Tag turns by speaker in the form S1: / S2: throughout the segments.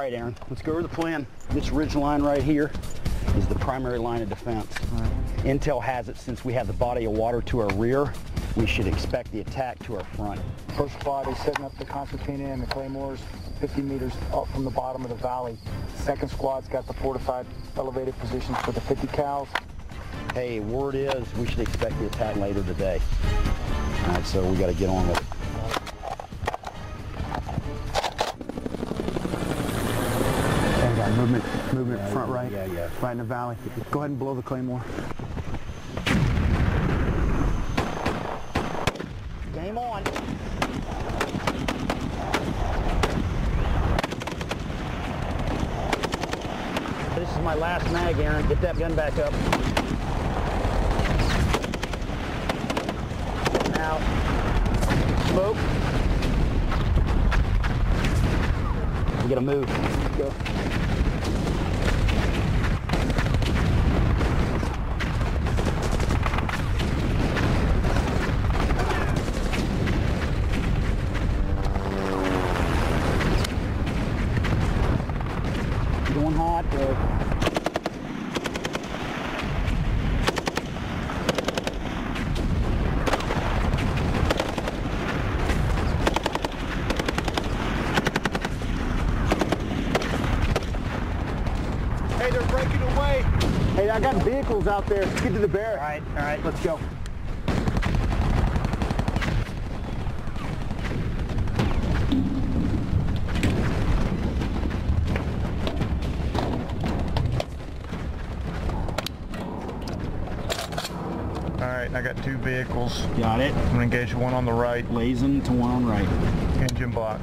S1: right, Aaron, let's go over the plan. This ridge line right here is the primary line of defense. Right. Intel has it since we have the body of water to our rear. We should expect the attack to our front.
S2: First squad is setting up the concertina and the claymores 50 meters up from the bottom of the valley. Second squad's got the fortified elevated positions for the 50 cals.
S1: Hey, word is we should expect the attack later today. All right, so we got to get on with it.
S2: And got movement front right,
S1: yeah.
S2: right in the valley. Go ahead and blow the claymore.
S1: Game on. This is my last mag, Aaron. Get that gun back up. Now, smoke. We gotta move. Go. Going hot, bro.
S2: Hey, they're breaking away. Hey, I got vehicles out there. Let's get to the barracks.
S1: All right, let's go.
S3: Alright, I got two vehicles.
S1: Got it.
S3: I'm going to engage one on the right.
S1: Blazing to one on right.
S3: Engine block.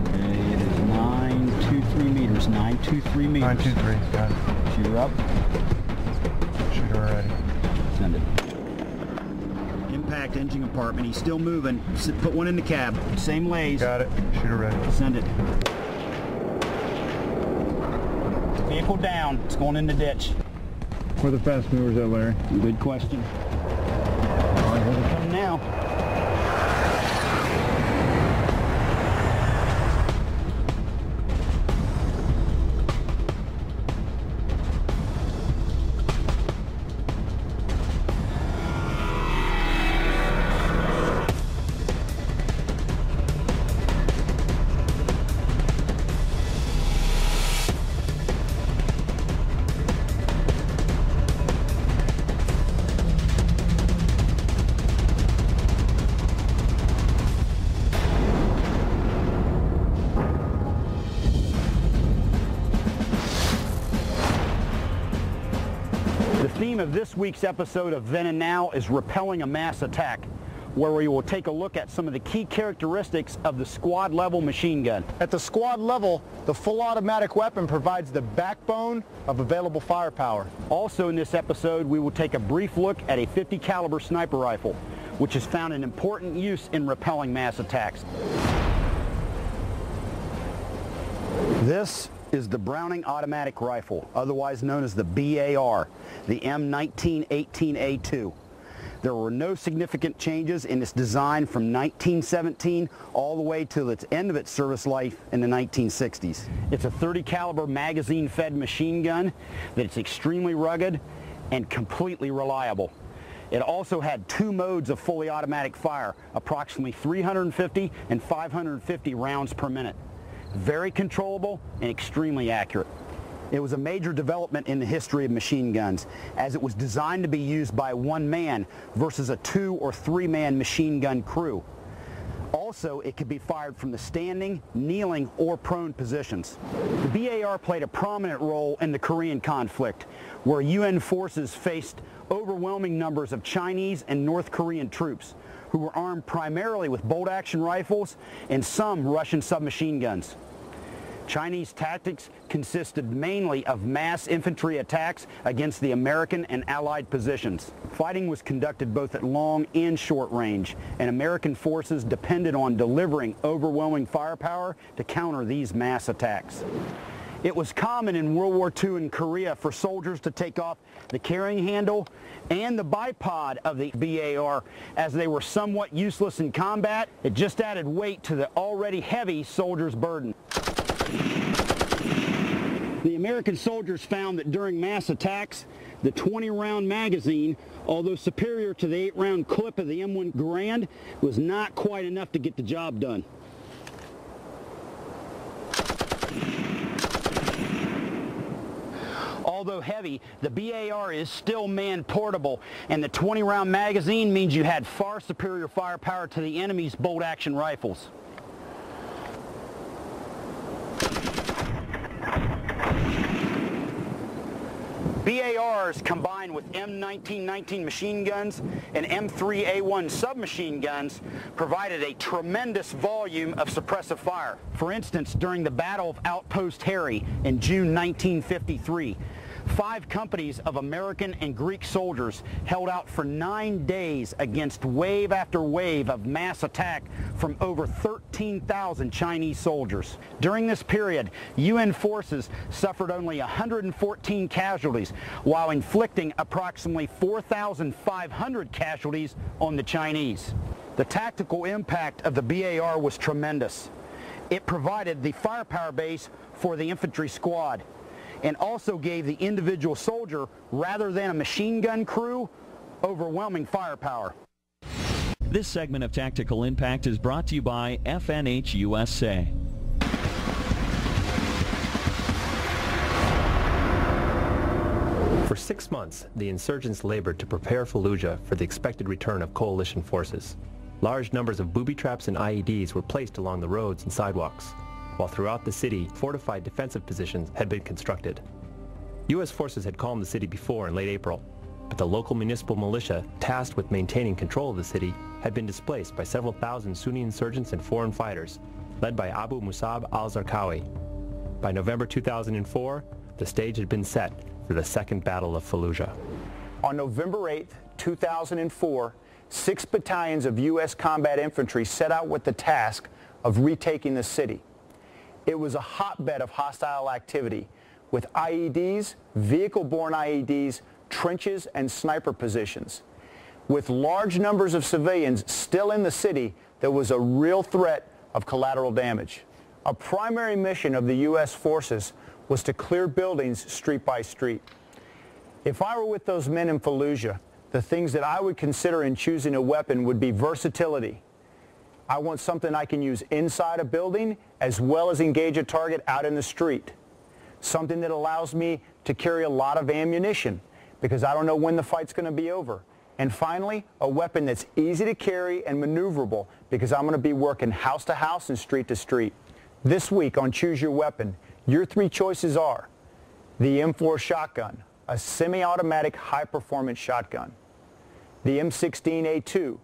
S1: Okay, it is 923 meters. 923 meters.
S3: 923, got it.
S1: Shoot her up.
S3: Shoot her ready.
S1: Send it. Impact engine compartment. He's still moving. Put one in the cab. Same lays.
S3: Got it. Shoot her ready.
S1: Send it. Vehicle down. It's going in the ditch.
S3: Where are the fast movers at, Larry?
S1: Good question. All right, here they come now. The theme of this week's episode of Then and Now is repelling a mass attack, where we will take a look at some of the key characteristics of the squad level machine gun.
S2: At the squad level, the full automatic weapon provides the backbone of available firepower.
S1: Also in this episode, we will take a brief look at a 50 caliber sniper rifle, which has found an important use in repelling mass attacks. This is the Browning automatic rifle, otherwise known as the BAR, the M1918A2. There were no significant changes in its design from 1917 all the way to its end of its service life in the 1960s. It's a 30 caliber magazine fed machine gun that's extremely rugged and completely reliable. It also had two modes of fully automatic fire, approximately 350 and 550 rounds per minute. Very controllable and extremely accurate. It was a major development in the history of machine guns, as it was designed to be used by one man versus a 2- or 3-man machine gun crew. Also, it could be fired from the standing, kneeling, or prone positions. The BAR played a prominent role in the Korean conflict, where UN forces faced overwhelming numbers of Chinese and North Korean troops, who were armed primarily with bolt-action rifles and some Russian submachine guns. Chinese tactics consisted mainly of mass infantry attacks against the American and Allied positions. Fighting was conducted both at long and short range, and American forces depended on delivering overwhelming firepower to counter these mass attacks. It was common in World War II in Korea for soldiers to take off the carrying handle and the bipod of the BAR, as they were somewhat useless in combat. It just added weight to the already heavy soldier's burden. The American soldiers found that during mass attacks, the 20-round magazine, although superior to the 8-round clip of the M1 Garand, was not quite enough to get the job done. Although heavy, the BAR is still man-portable, and the 20-round magazine means you had far superior firepower to the enemy's bolt-action rifles. BARs combined with M1919 machine guns and M3A1 submachine guns provided a tremendous volume of suppressive fire. For instance, during the Battle of Outpost Harry in June 1953, 5 companies of American and Greek soldiers held out for 9 days against wave after wave of mass attack from over 13,000 Chinese soldiers. During this period, UN forces suffered only 114 casualties, while inflicting approximately 4,500 casualties on the Chinese. The tactical impact of the BAR was tremendous. It provided the firepower base for the infantry squad, and also gave the individual soldier, rather than a machine gun crew, overwhelming firepower.
S4: This segment of Tactical Impact is brought to you by FNH USA.
S5: For 6 months, the insurgents labored to prepare Fallujah for the expected return of coalition forces. Large numbers of booby traps and IEDs were placed along the roads and sidewalks, while throughout the city, fortified defensive positions had been constructed. U.S. forces had calmed the city before in late April, but the local municipal militia tasked with maintaining control of the city had been displaced by several thousand Sunni insurgents and foreign fighters, led by Abu Musab al-Zarqawi. By November 2004, the stage had been set for the Second Battle of Fallujah.
S6: On November 8, 2004, 6 battalions of U.S. combat infantry set out with the task of retaking the city. It was a hotbed of hostile activity, with IEDs, vehicle-borne IEDs, trenches, and sniper positions. With large numbers of civilians still in the city, there was a real threat of collateral damage. A primary mission of the U.S. forces was to clear buildings street by street. If I were with those men in Fallujah, the things that I would consider in choosing a weapon would be versatility. I want something I can use inside a building as well as engage a target out in the street. Something that allows me to carry a lot of ammunition because I don't know when the fight's going to be over. And finally, a weapon that's easy to carry and maneuverable because I'm going to be working house to house and street to street. This week on Choose Your Weapon, your 3 choices are the M4 shotgun, a semi-automatic high-performance shotgun, the M16A2,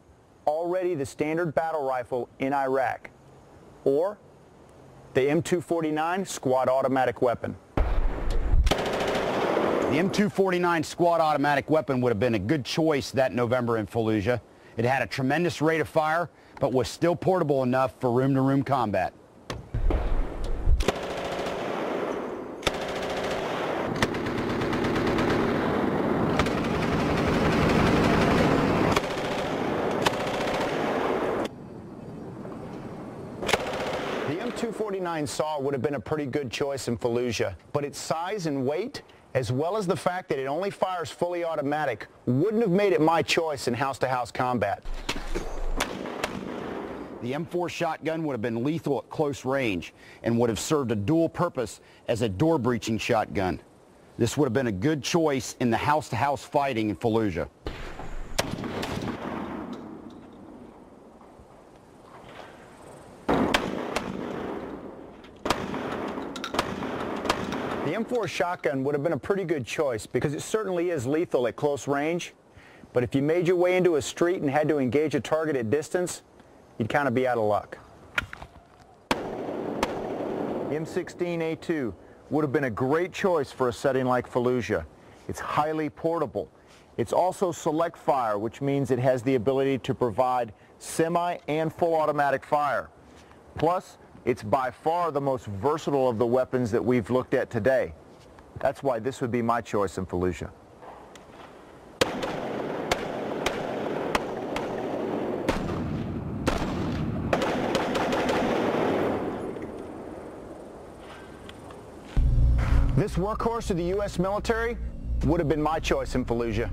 S6: already the standard battle rifle in Iraq, or the M249 squad automatic weapon.
S1: The M249 squad automatic weapon would have been a good choice that November in Fallujah. It had a tremendous rate of fire, but was still portable enough for room-to-room combat.
S6: The M249 SAW would have been a pretty good choice in Fallujah, but its size and weight, as well as the fact that it only fires fully automatic, wouldn't have made it my choice in house-to-house combat.
S1: The M4 shotgun would have been lethal at close range and would have served a dual purpose as a door-breaching shotgun. This would have been a good choice in the house-to-house fighting in Fallujah.
S6: The M4 shotgun would have been a pretty good choice because it certainly is lethal at close range, but if you made your way into a street and had to engage a target at distance, you'd kind of be out of luck. The M16A2 would have been a great choice for a setting like Fallujah. It's highly portable. It's also select fire, which means it has the ability to provide semi and full automatic fire. Plus, it's by far the most versatile of the weapons that we've looked at today. That's why this would be my choice in Fallujah. This workhorse of the U.S. military would have been my choice in Fallujah.